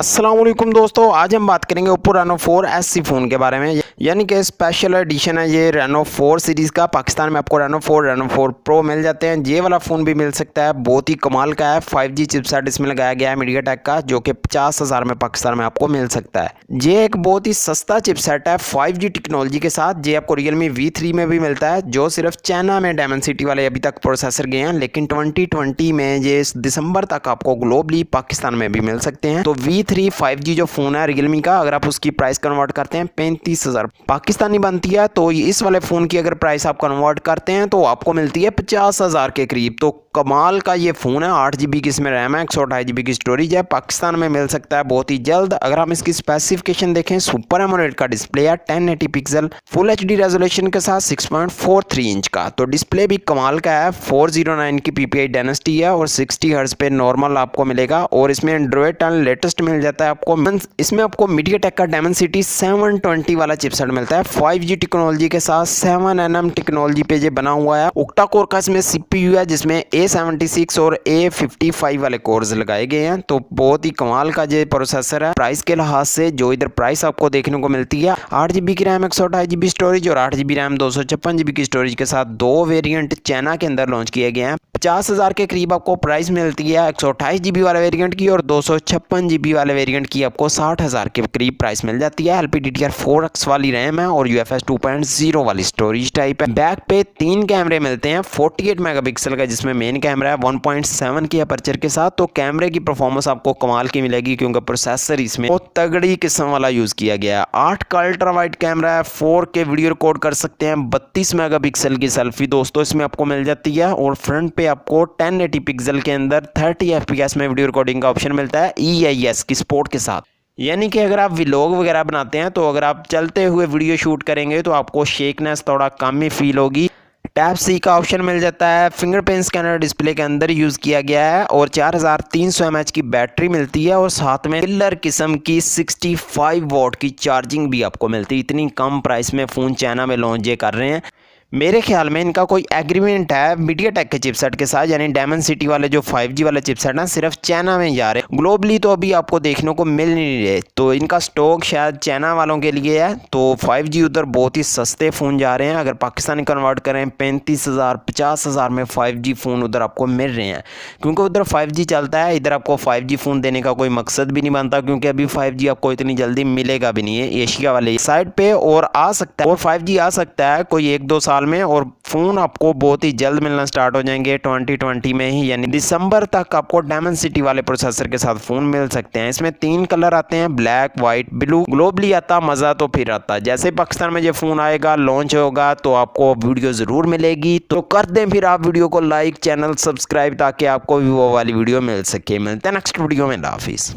अस्सलाम वालेकुम दोस्तों, आज हम बात करेंगे ओप्पो रेनो 4 SC फ़ोन के बारे में। यानी कि स्पेशल एडिशन है ये रेनो 4 सीरीज़ का। पाकिस्तान में आपको रेनो 4 प्रो मिल जाते हैं। ये वाला फ़ोन भी मिल सकता है, बहुत ही कमाल का है। 5G चिपसेट इसमें लगाया गया है मीडियाटेक का, जो कि 50,000 में पाकिस्तान में आपको मिल सकता है। ये एक बहुत ही सस्ता चिपसेट है 5G टेक्नोलॉजी के साथ। ये आपको रियलमी V3 में भी मिलता है, जो सिर्फ चाइना में डेमनसिटी वाले अभी तक प्रोसेसर गए हैं, लेकिन 2020 में ये दिसंबर तक आपको ग्लोबली पाकिस्तान में भी मिल सकते हैं। तो V3 5G जो फ़ोन है रियलमी का, अगर आप उसकी प्राइस कन्वर्ट करते हैं 35,000 पाकिस्तानी बनती है, तो इस वाले फ़ोन की अगर प्राइस आप कन्वर्ट करते हैं तो आपको मिलती है 50,000 के करीब। तो कमाल का ये फ़ोन है। 8GB की इसमें रैम है, 128GB की स्टोरेज है। पाकिस्तान में मिल सकता है बहुत ही जल्द। अगर हम इसकी स्पेसिफिकेशन देखें, सुपर एमोलेड का डिस्प्ले है, 1080 पिक्सल फुल HD रेजोल्यूशन के साथ 6.43 इंच का। तो डिस्प्ले भी कमाल का है। 409 की PPI डेंसिटी है और 60 हर्ट्ज पे नॉर्मल आपको मिलेगा। और इसमें एंड्रॉयड 10 लेटेस्ट मिल जाता है आपको। इसमें आपको मीडियाटेक का डेमनसिटी 720 वाला चिपसेट मिलता है 5G टेक्नोलॉजी के साथ। 7nm टेक्नोलॉजी पे ये बना हुआ है। ऑक्टा कोर का इसमें CPU है, जिसमें A76 और A55 वाले कोर्स लगाए गए हैं। तो बहुत ही कमाल का ये प्रोसेसर है। प्राइस के लिहाज से जो इधर प्राइस आपको देखने को मिलती है, 8GB की रैम, 128GB स्टोरेज और 8GB रैम 256GB की स्टोरेज के साथ दो वेरिएंट चाइना के अंदर लॉन्च किए गए हैं। 50,000 के करीब आपको प्राइस मिलती है 128GB वाले वेरिएंट की, और 256GB वाले वेरिएंट की आपको 60,000 के करीब प्राइस मिल जाती है। LPDDR4X वाली रैम है और UFS 2.0 वाली स्टोरेज टाइप है। बैक पे 3 कैमरे मिलते हैं, 48 मेगापिक्सल का जिसमें मेन कैमरा है, 1.7 की अपर्चर के साथ। तो कैमरे की परफॉर्मेंस आपको कमाल की मिलेगी, क्योंकि प्रोसेसर इसमें बहुत तगड़ी किस्म वाला यूज किया गया है। 8 का अल्ट्रा वाइड कैमरा है, 4K वीडियो रिकॉर्ड कर सकते हैं। 32 मेगापिक्सल की सेल्फी दोस्तों इसमें आपको मिल जाती है। और फ्रंट पे आपको 1080 पिक्सल के अंदर 30 FPS में वीडियो रिकॉर्डिंग का ऑप्शन मिलता है EIS की सपोर्ट के साथ। यानी कि अगर आप व्लॉग वगैरह बनाते हैं, तो अगर आप चलते हुए वीडियो शूट करेंगे तो आपको शेकनेस थोड़ा कम ही फील होगी। टैप C का ऑप्शन मिल जाता है। फिंगरप्रिंट स्कैनर डिस्प्ले के अंदर यूज़ किया गया है और 4300 mAh की बैटरी मिलती है। और साथ में किलर किस्म की 65 वॉट की चार्जिंग भी आपको मिलती है। इतनी कम प्राइस में फ़ोन चाइना में लॉन्च ये कर रहे हैं। मेरे ख्याल में इनका कोई एग्रीमेंट है मीडियाटेक के चिपसेट के साथ, यानी डेमनसिटी वाले जो 5G वाले चिपसेट हैं सिर्फ चाइना में जा रहे हैं, ग्लोबली तो अभी आपको देखने को मिल नहीं रहे। तो इनका स्टॉक शायद चाइना वालों के लिए है। तो 5G उधर बहुत ही सस्ते फ़ोन जा रहे हैं। अगर पाकिस्तानी कन्वर्ट करें 35,000 50,000 में 5G फ़ोन उधर आपको मिल रहे हैं, क्योंकि उधर 5G चलता है। इधर आपको 5G फ़ोन देने का कोई मकसद भी नहीं बनता, क्योंकि अभी 5G आपको इतनी जल्दी मिलेगा भी नहीं है एशिया वाले साइड पे। और आ सकता है, और 5G आ सकता है कोई 1-2 साल में, और फोन आपको बहुत ही जल्द मिलना स्टार्ट हो जाएंगे 2020 में ही, यानी दिसंबर तक आपको डेमनसिटी वाले प्रोसेसर के साथ फोन मिल सकते हैं। इसमें 3 कलर आते हैं, ब्लैक, व्हाइट, ब्लू। ग्लोबली आता मजा तो फिर आता है। जैसे पाकिस्तान में ये फोन आएगा, लॉन्च होगा, तो आपको वीडियो जरूर मिलेगी। तो कर दें फिर आप वीडियो को लाइक, चैनल सब्सक्राइब, ताकि आपको भी वो वाली वीडियो मिल सके। मिलते हैं नेक्स्ट वीडियो में। अल्लाह हाफिज़।